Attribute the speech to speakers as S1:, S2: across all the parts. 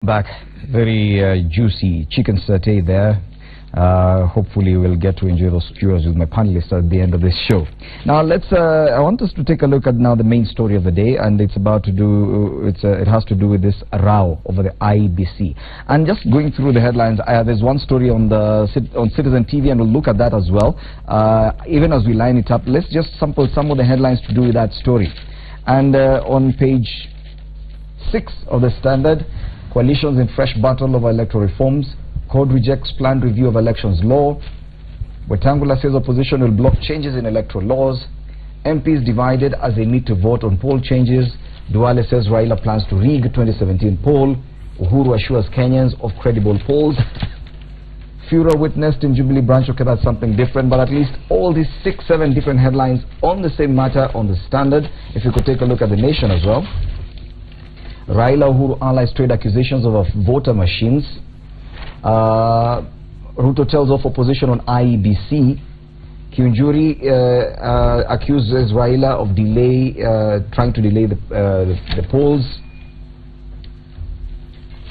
S1: Back, very juicy chicken satay there. Hopefully we'll get to enjoy those skewers with my panelists at the end of this show. Now I want us to take a look at now the main story of the day, and it's about to do, it has to do with this row over the IEBC. And just going through the headlines, there's one story on Citizen TV, and we'll look at that as well. Even as we line it up, let's just sample some of the headlines to do with that story. And on page 6 of the Standard, coalitions in fresh battle over electoral reforms. Code rejects planned review of elections law. Wetangula says opposition will block changes in electoral laws. MPs divided as they need to vote on poll changes. Duale says Raila plans to rig 2017 poll. Uhuru assures Kenyans of credible polls. Furor witnessed in Jubilee branch. Okay, that's something different, but at least all these 6-7 different headlines on the same matter on the Standard. If you could take a look at the Nation as well. Raila Uhuru allies trade accusations of voter machines. Ruto tells off opposition on IEBC. Kiunjuri accuses Raila of trying to delay the polls.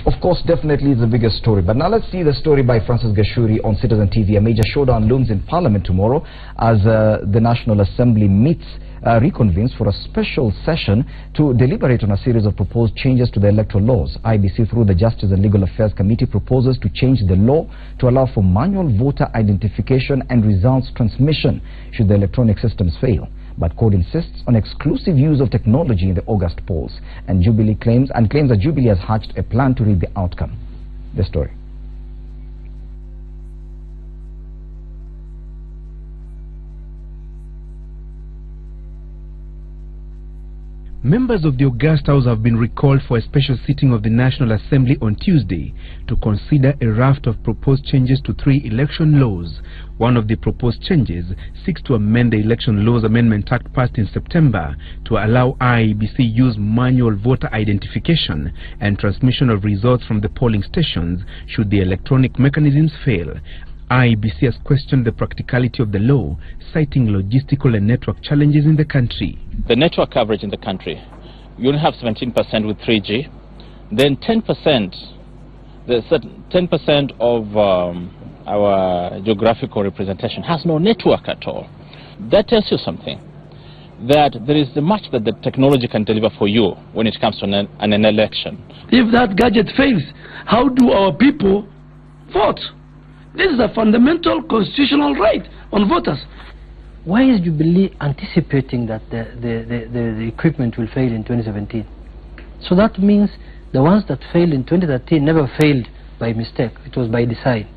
S1: Of course, definitely is the biggest story. But now let's see the story by Francis Gashuri on Citizen TV. A major showdown looms in Parliament tomorrow as the National Assembly reconvenes for a special session to deliberate on a series of proposed changes to the electoral laws. IEBC, through the Justice and Legal Affairs Committee, proposes to change the law to allow for manual voter identification and results transmission should the electronic systems fail. But Code insists on exclusive use of technology in the August polls, and Jubilee claims that Jubilee has hatched a plan to read the outcome. The story.
S2: Members of the August House have been recalled for a special sitting of the National Assembly on Tuesday to consider a raft of proposed changes to 3 election laws. One of the proposed changes seeks to amend the Election Laws Amendment Act passed in September to allow IEBC use manual voter identification and transmission of results from the polling stations should the electronic mechanisms fail. IEBC has questioned the practicality of the law, citing logistical and network challenges in the country.
S3: The network coverage in the country, you only have 17% with 3G, then 10%, the 10% of our geographical representation has no network at all. That tells you something, that there is much that the technology can deliver for you when it comes to an election.
S4: If that gadget fails, how do our people vote? This is a fundamental constitutional right on voters.
S5: Why is Jubilee anticipating that the equipment will fail in 2017? So that means the ones that failed in 2013 never failed by mistake. It was by design.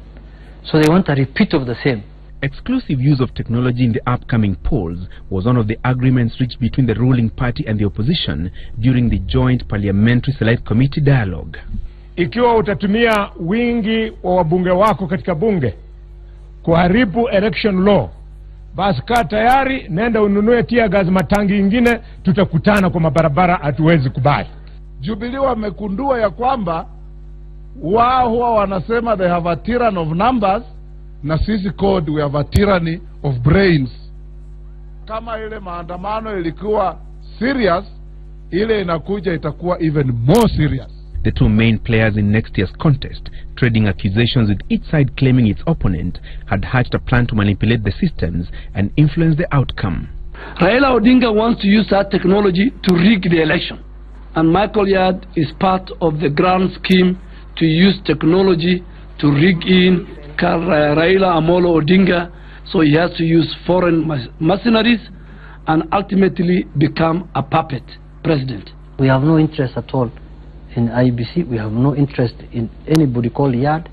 S5: So they want a repeat of the same.
S2: Exclusive use of technology in the upcoming polls was one of the agreements reached between the ruling party and the opposition during the joint Parliamentary Select Committee dialogue.
S6: Ikiwa utatumia wingi wa wabunge wako katika bunge kuharibu election law, basi kaa tayari, nenda ununue tear gas matangi ingine, tutakutana kwa mabarabara, hatuwezi kubali.
S7: Jubilee wamekundua ya kwamba wao huwa wanasema they have a tyranny of numbers, na sisi Code we have a tyranny of brains. Kama ile maandamano ilikuwa serious, ile inakuja itakuwa even more serious.
S2: The two main players in next year's contest, trading accusations with each side claiming its opponent had hatched a plan to manipulate the systems and influence the outcome.
S4: Raila Odinga wants to use that technology to rig the election. And Michael Yard is part of the grand scheme to use technology to rig in Raila Amolo Odinga, so he has to use foreign mercenaries and ultimately become a puppet president.
S5: We have no interest at all in IEBC. We have no interest in anybody called Yard.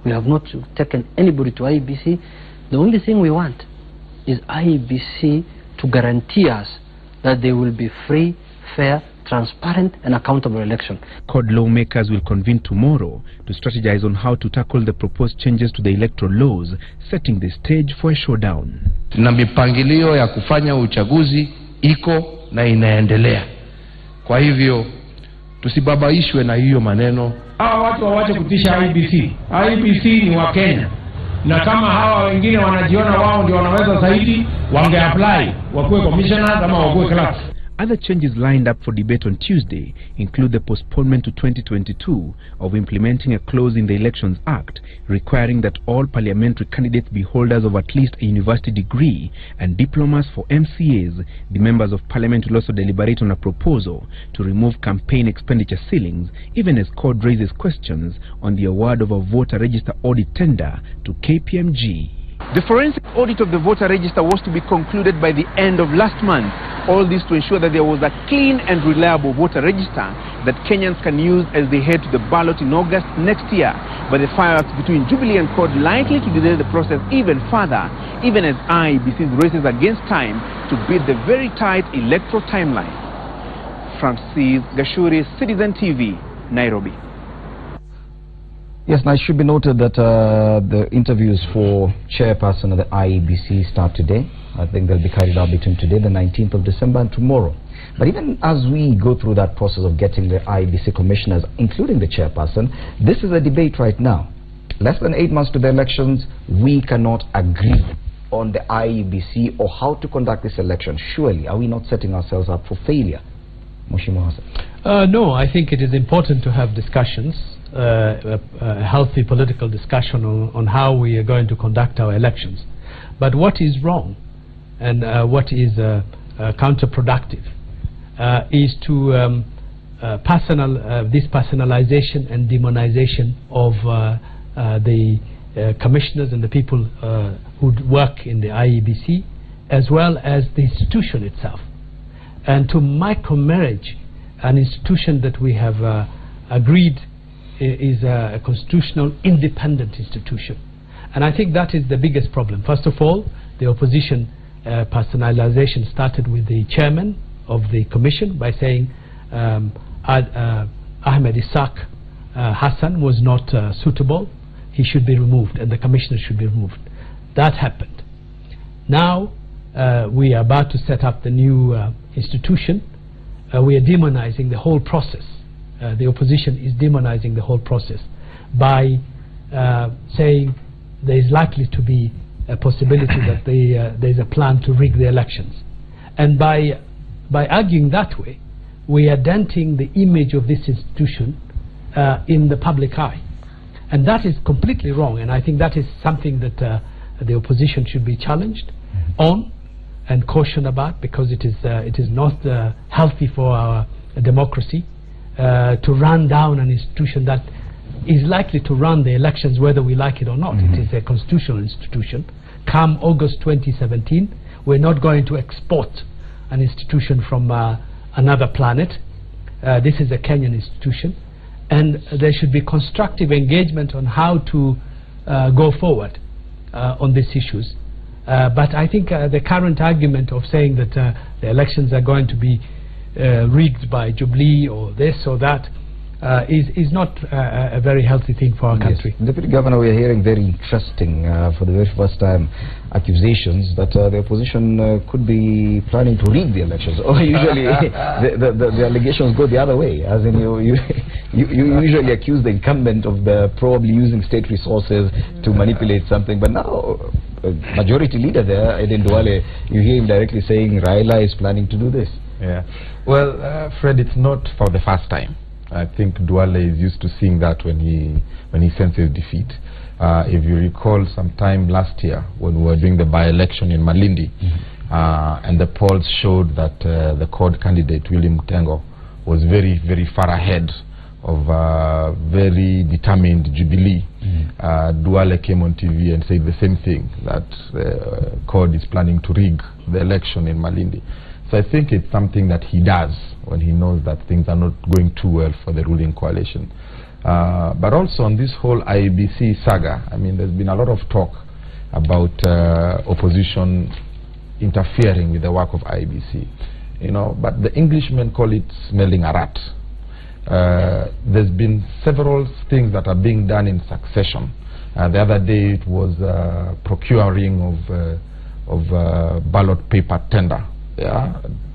S5: We have not taken anybody to IEBC. The only thing we want is IEBC to guarantee us that there will be free, fair, transparent and accountable election.
S2: Code lawmakers will convene tomorrow to strategize on how to tackle the proposed changes to the electoral laws, setting the stage for a showdown.
S8: Na mipangilio ya kufanya uchaguzi iko na inaendelea. Kwa hivyo tusibabaishwe na hiyo maneno.
S6: Hawa watu wawache kutisha IEBC. IEBC ni wa Kenya. Na kama hawa wengine wanajiona wao ndio wanaweza zaidi, wange apply, wakuwe commissioners ama wakuwe clerks.
S2: Other changes lined up for debate on Tuesday include the postponement to 2022 of implementing a clause in the Elections Act requiring that all parliamentary candidates be holders of at least a university degree, and diplomas for MCAs. The members of parliament will also deliberate on a proposal to remove campaign expenditure ceilings, even as CORD raises questions on the award of a voter register audit tender to KPMG. The forensic audit of the voter register was to be concluded by the end of last month. All this to ensure that there was a clean and reliable voter register that Kenyans can use as they head to the ballot in August next year. But the fireworks between Jubilee and CORD likely to delay the process even further, even as IEBC races against time to beat the very tight electoral timeline. Francis Gashuri, Citizen TV, Nairobi.
S1: Yes, now it should be noted that the interviews for chairperson of the IEBC start today. I think they'll be carried out between today, the 19th of December, and tomorrow. But even as we go through that process of getting the IEBC commissioners, including the chairperson, this is a debate right now. Less than 8 months to the elections, we cannot agree on the IEBC or how to conduct this election. Surely, are we not setting ourselves up for failure? Mheshimiwa Hassan.
S9: No, I think it is important to have discussions, a healthy political discussion on how we are going to conduct our elections. But what is wrong and what is counterproductive is to this personalization and demonization of the commissioners and the people who work in the IEBC, as well as the institution itself, and to micromanage an institution that we have agreed is a constitutional independent institution. And I think that is the biggest problem. First of all, the opposition personalization started with the chairman of the commission by saying Ahmed Isaac Hassan was not suitable, he should be removed and the commissioner should be removed. That happened. Now we are about to set up the new institution. We are demonizing the whole process. The opposition is demonizing the whole process by saying there is likely to be a possibility that there is a plan to rig the elections. And by arguing that way, we are denting the image of this institution in the public eye. And that is completely wrong, and I think that is something that the opposition should be challenged on and cautioned about, because it is not healthy for our democracy to run down an institution that is likely to run the elections whether we like it or not. It is a constitutional institution. Come August 2017, we're not going to export an institution from another planet. This is a Kenyan institution, and there should be constructive engagement on how to go forward on these issues. But I think the current argument of saying that the elections are going to be rigged by Jubilee or this or that is not a very healthy thing for our country.
S1: Yes. Deputy Governor, we are hearing very interesting, for the very first time, accusations that the opposition could be planning to rig the elections. Or usually the allegations go the other way, as in you usually accuse the incumbent of probably using state resources to manipulate something. But now, majority leader there, Eden Duale, you hear him directly saying Raila is planning to do this.
S10: Yeah. Well, Fred, it's not for the first time. I think Duale is used to seeing that when he senses defeat. If you recall, sometime last year when we were doing the by-election in Malindi, and the polls showed that the CORD candidate William Mutengo was very, very far ahead of very determined Jubilee. Duale came on TV and said the same thing, that CORD is planning to rig the election in Malindi. So I think it's something that he does when he knows that things are not going too well for the ruling coalition. But also on this whole IEBC saga, I mean, there's been a lot of talk about opposition interfering with the work of IEBC. You know, but the Englishmen call it smelling a rat. There's been several things that are being done in succession. The other day it was procuring of ballot paper tender.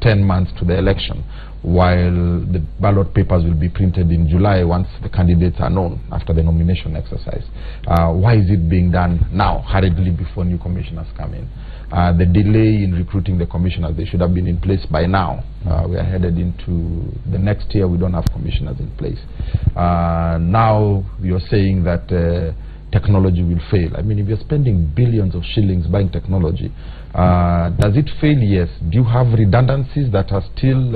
S10: 10 months to the election, while the ballot papers will be printed in July once the candidates are known after the nomination exercise. Why is it being done now, hurriedly, before new commissioners come in? the delay in recruiting the commissioners. They should have been in place by now. We are headed into the next year. We don't have commissioners in place. Now you're saying that technology will fail. I mean, if you're spending billions of shillings buying technology, does it fail? Yes. Do you have redundancies that are still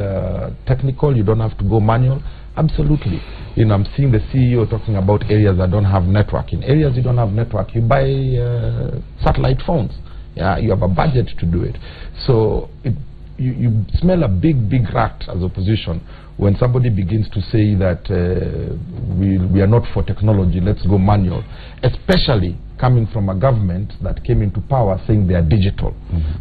S10: technical? You don't have to go manual? Absolutely. You know, I'm seeing the CEO talking about areas that don't have network. In areas you don't have network, you buy satellite phones. Yeah, you have a budget to do it. So you smell a big rat as opposition when somebody begins to say that we are not for technology, let's go manual, especially coming from a government that came into power saying they are digital.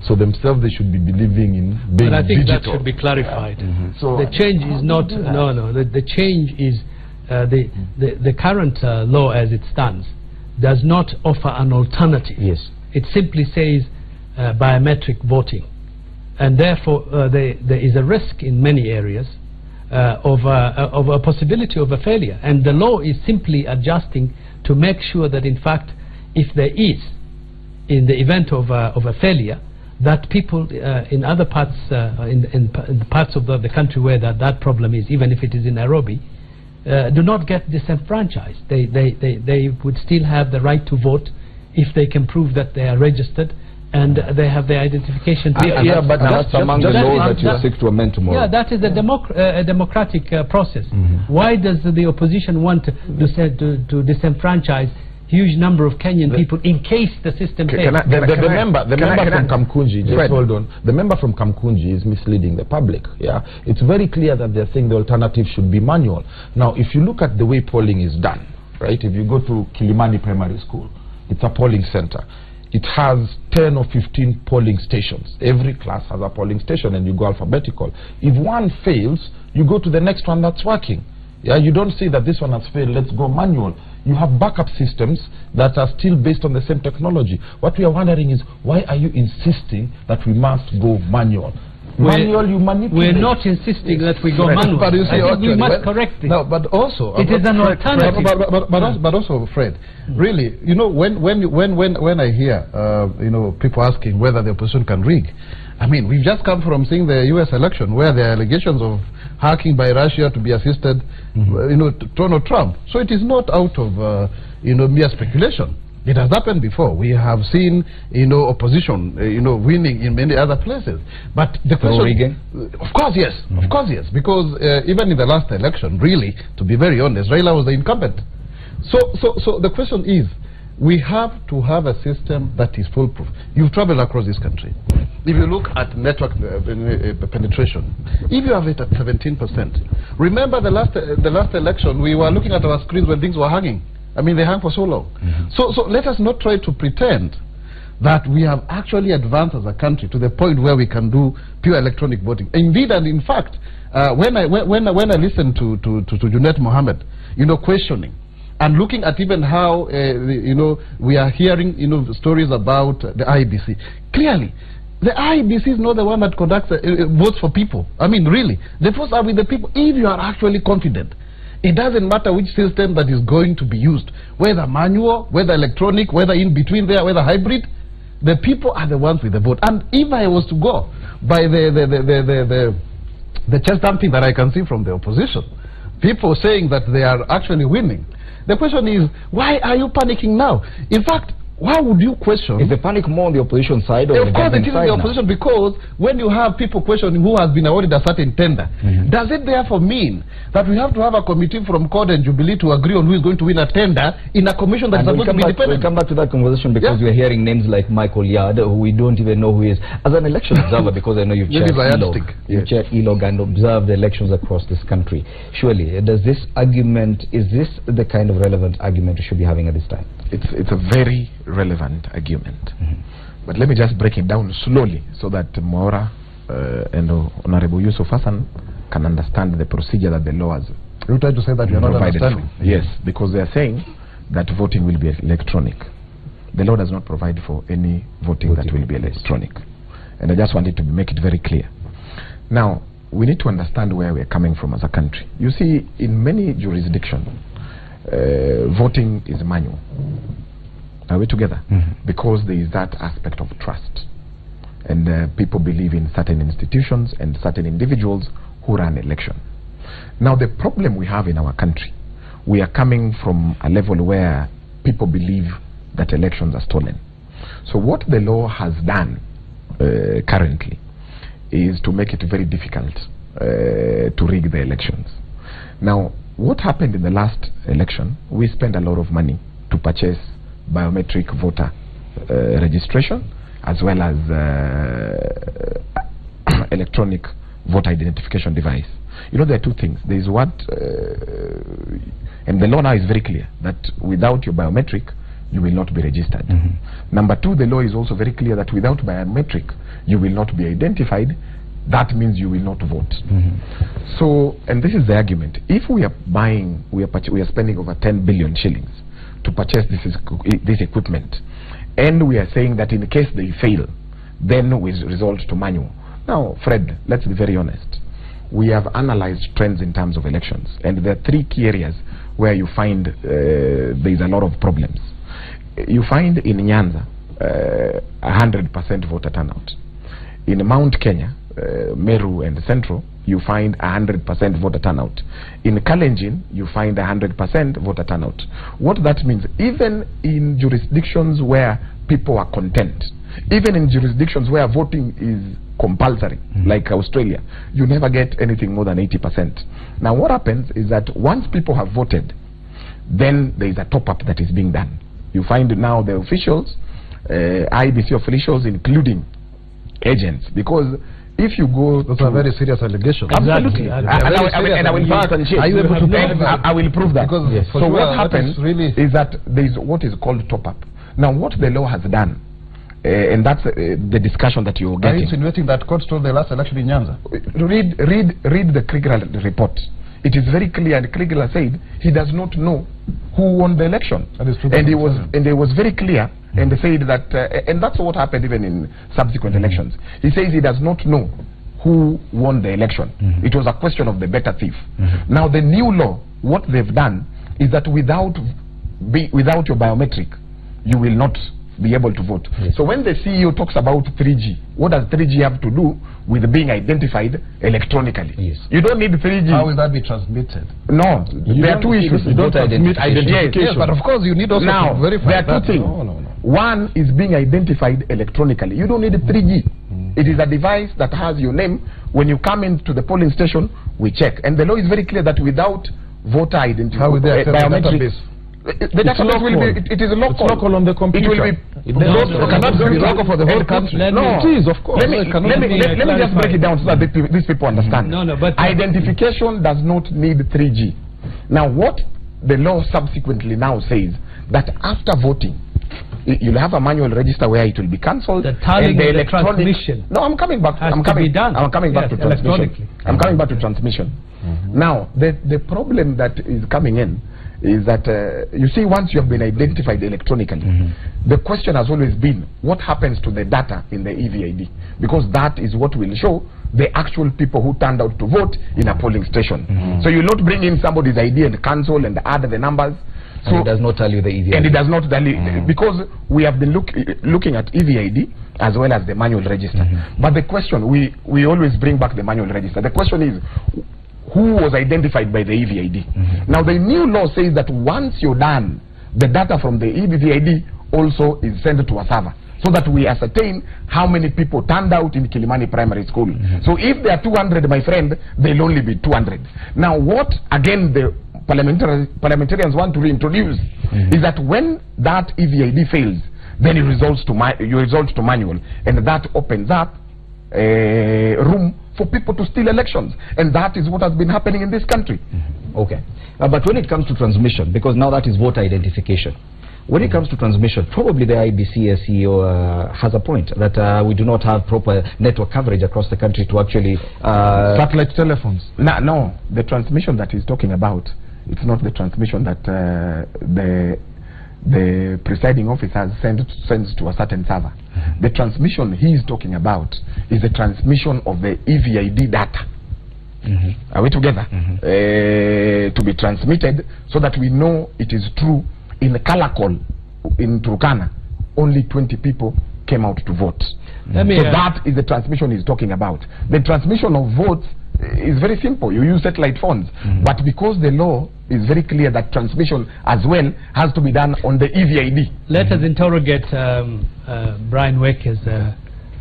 S10: So themselves, they should be believing in being digital.
S9: But I think that should be clarified.
S10: So
S9: the change is not, the change is the current law as it stands does not offer an alternative.
S1: Yes.
S9: It simply says biometric voting. And therefore, there is a risk in many areas of a possibility of a failure. And the law is simply adjusting to make sure that, in fact, if there is, in the event of a failure, that people in other parts, in parts of the country where that problem is, even if it is in Nairobi, do not get disenfranchised. They would still have the right to vote if they can prove that they are registered and they have their identification.
S1: Yeah, but that's among the laws that you seek to amend tomorrow.
S9: Yeah, that is a democratic process. Why does the opposition want to disenfranchise huge number of Kenyan people in case the system fails?
S10: The member from Kamkunji, just hold on. The member from Kamkunji is misleading the public. Yeah, it's very clear that they're saying the alternative should be manual. Now, if you look at the way polling is done, right? If you go to Kilimani Primary School, it's a polling center. It has 10 or 15 polling stations. Every class has a polling station, and you go alphabetical. If one fails, you go to the next one that's working. Yeah, you don't say that this one has failed, let's go manual. You have backup systems that are still based on the same technology. What we are wondering is, why are you insisting that we must go manual? Manual, you manipulate.
S9: We're not insisting that we go manual.
S7: But you see,
S9: we must correct it.
S7: No, but also
S9: it is an alternative.
S7: But also, Fred, really, you know, when I hear people asking whether the opposition can rig, I mean, we've just come from seeing the U.S. election where there are allegations of hacking by Russia to be assisted, to Donald Trump. So it is not out of mere speculation. It has happened before. We have seen, opposition, winning in many other places. But the question, of course, yes, of course, yes, because even in the last election, really, to be very honest, Raila was the incumbent. So the question is, we have to have a system that is foolproof. You've traveled across this country. If you look at network penetration, if you have it at 17%, remember the last election, we were looking at our screens when things were hanging. I mean, they hang for so long. So let us not try to pretend that we have actually advanced as a country to the point where we can do pure electronic voting. Indeed, and in fact, when I listened to Junet Mohammed, questioning and looking at even how we are hearing stories about the IEBC, clearly the IEBC is not the one that conducts votes for people. I mean, really, the votes are with the people. If you are actually confident, it doesn't matter which system that is going to be used, whether manual, whether electronic, whether in between there, whether hybrid, the people are the ones with the vote. And if I was to go by the chest thumping that I can see from the opposition, people saying that they are actually winning, the question is, why are you panicking now? In fact, why would you question?
S1: Is the panic more on the opposition side or the government side? Of course it is the opposition,
S7: because when you have people questioning who has been awarded a certain tender, does it therefore mean that we have to have a committee from CORD and Jubilee to agree on who is going to win a tender in a commission that is supposed to be independent?
S1: We'll come back to that conversation because we're hearing names like Michael Yard, who we don't even know who he is. As an election observer, because I know you've chaired ELOG and observed the elections across this country, surely, does this argument, is this the kind of relevant argument we should be having at this time?
S11: It's a very relevant argument. But let me just break it down slowly so that Maura and Honorable Yusuf Hassan can understand the procedure that the law has.
S7: You try to say that you are not understanding?
S11: Yes, because they are saying that voting will be electronic. The law does not provide for any voting that will be electronic. And I just wanted to make it very clear. Now, we need to understand where we are coming from as a country. You see, in many jurisdictions, voting is manual. Are we together? Because there is that aspect of trust. and people believe in certain institutions and certain individuals who run election. Now the problem we have in our country, we are coming from a level where people believe that elections are stolen. So what the law has done currently is to make it very difficult to rig the elections. Now what happened in the last election, we spent a lot of money to purchase biometric voter registration as well as electronic voter identification device. You know, there are two things. There is what, and the law now is very clear that without your biometric, you will not be registered. Number two, the law is also very clear that without biometric, you will not be identified. That means you will not vote. So, and this is the argument. If we are buying, we are spending over 10 billion shillings to purchase this equipment, and we are saying that in case they fail, then we resort to manual. Now, Fred, let's be very honest. We have analyzed trends in terms of elections, and there are three key areas where you find there is a lot of problems. You find in Nyanza 100% voter turnout. In Mount Kenya, Meru and Central, you find 100% voter turnout. In Kalenjin, you find 100% voter turnout. What that means, even in jurisdictions where people are content, even in jurisdictions where voting is compulsory, like Australia, you never get anything more than 80%. Now what happens is that once people have voted, then there is a top-up that is being done. You find now the officials, IBC officials, including agents, because if you go,
S12: those are very serious allegations.
S11: Absolutely. And I will prove that. Because so what happens is that there is what is called top-up. Now what the law has done, and that's the discussion that you're getting.
S12: Are you insinuating that court stole the last election in Nyanza?
S11: Read the Kriegler report. It is very clear, and Kriegler said he does not know who won the election. And it was very clear, and they said that, and that's what happened even in subsequent elections. He says he does not know who won the election. It was a question of the better thief. Now the new law, what they've done is that without your biometric, you will not be able to vote. So when the CEO talks about 3G, what does 3G have to do with being identified electronically? You don't need 3G.
S12: How will that be transmitted?
S11: No, there are two issues.
S12: You don't transmit identification. Yes, but of course you need also to verify.
S11: There are two things. One is being identified electronically. You don't need 3G. It is a device that has your name. When you come into the polling station, we check. And the law is very clear that without voter identification,
S12: how will they access the database?
S11: The database will be, it is a local.
S12: It's local on the computer.
S11: It will be, cannot be local for the whole country. No, it is, of course. Let me just break it down so that these people understand. But identification does not need 3G. Now what the law subsequently now says, that after voting, you'll have a manual register where it will be cancelled.
S9: The tallying and the transmission.
S11: No, I'm coming back. I'm coming back to transmission. I'm coming back to transmission. Now the problem that is coming in is that you see, once you have been identified electronically, the question has always been what happens to the data in the EVID, because that is what will show the actual people who turned out to vote in a polling station. So you not bring in somebody's ID and cancel and add the numbers.
S1: So it does not tell you the EVID.
S11: And it does not tell you, because we have been looking at EVID as well as the manual register. But the question, we always bring back the manual register. The question is, who was identified by the EVID? Now the new law says that once you're done, the data from the EVID also is sent to a server, so that we ascertain how many people turned out in Kilimani Primary School. So if there are 200, my friend, they'll only be 200. Now what, again, the parliamentarians want to reintroduce is that when that EVID fails, then you resort to manual, and that opens up room for people to steal elections, and that is what has been happening in this country.
S1: Okay, but when it comes to transmission, because now that is voter identification, when it comes to transmission, probably the IBC CEO has a point that we do not have proper network coverage across the country to actually
S12: satellite telephones.
S11: No, the transmission that he's talking about, it's not the transmission that the presiding officer sends to a certain server. The transmission he is talking about is the transmission of the EVID data. Are we together? To be transmitted so that we know it is true. In Kalakol, in Turkana, only 20 people came out to vote.
S9: Let me,
S11: so that is the transmission he's talking about. The transmission of votes is very simple. You use satellite phones. But because the law is very clear that transmission as well has to be done on the EVID.
S9: Let us interrogate Brian Wake's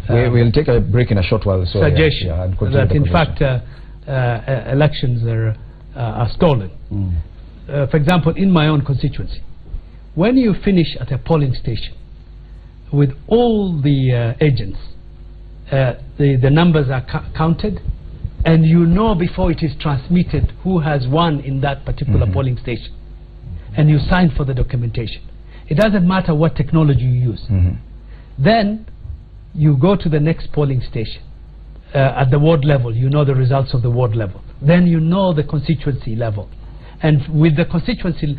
S1: we'll take a break in a short while. So
S9: suggestion that in fact elections are stolen. For example, in my own constituency, when you finish at a polling station with all the agents, the numbers are counted, and you know before it is transmitted who has won in that particular polling station, and you sign for the documentation. It doesn't matter what technology you use. Then you go to the next polling station at the ward level. You know the results of the ward level. Then you know the constituency level, and with the constituency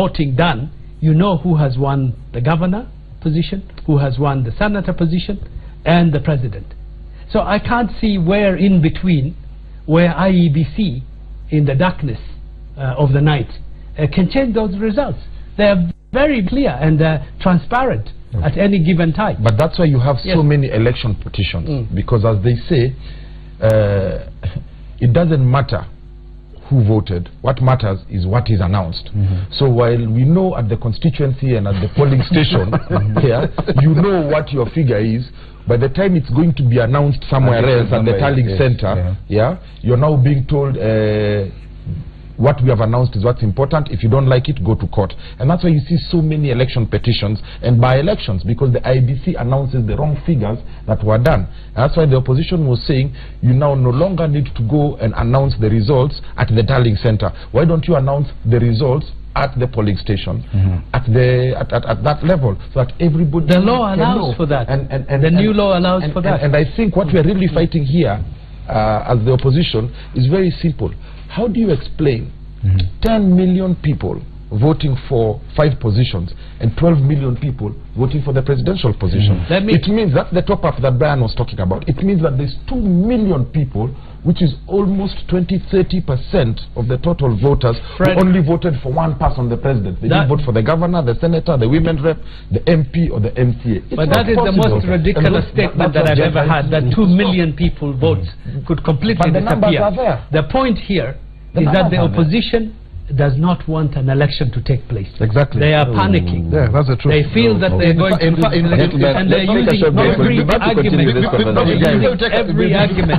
S9: voting done, you know who has won the governor position, who has won the senator position, and the president. So I can't see where in between, where IEBC in the darkness of the night can change those results. They are very clear and transparent at any given time.
S10: But that's why you have so many election petitions, because as they say, it doesn't matter who voted. What matters is what is announced. So while we know at the constituency and at the polling station here, you know what your figure is, by the time it's going to be announced somewhere else at the tallying center, you're now being told what we have announced is what's important. If you don't like it, go to court. And that's why you see so many election petitions and by-elections, because the IBC announces the wrong figures that were done. And that's why the opposition was saying you now no longer need to go and announce the results at the tallying center. Why don't you announce the results at the polling station, at that level, so that everybody
S9: the law allows for that, and the new law allows for that.
S10: And I think what we're really fighting here as the opposition is very simple. How do you explain 10 million people voting for 5 positions and 12 million people voting for the presidential position? It means that's the top-up that Brian was talking about. It means that there's 2 million people, which is almost 20-30% of the total voters, who only voted for one person, the president. They didn't vote for the governor, the senator, the women rep, the MP or the MCA.
S9: But that is the most ridiculous statement that I've ever had, that 2 million people votes could completely disappear. The point here is that the opposition does not want an election to take place.
S10: Exactly.
S9: They are panicking.
S10: Yeah, that's the truth.
S9: They feel that they're going to and they're using every argument.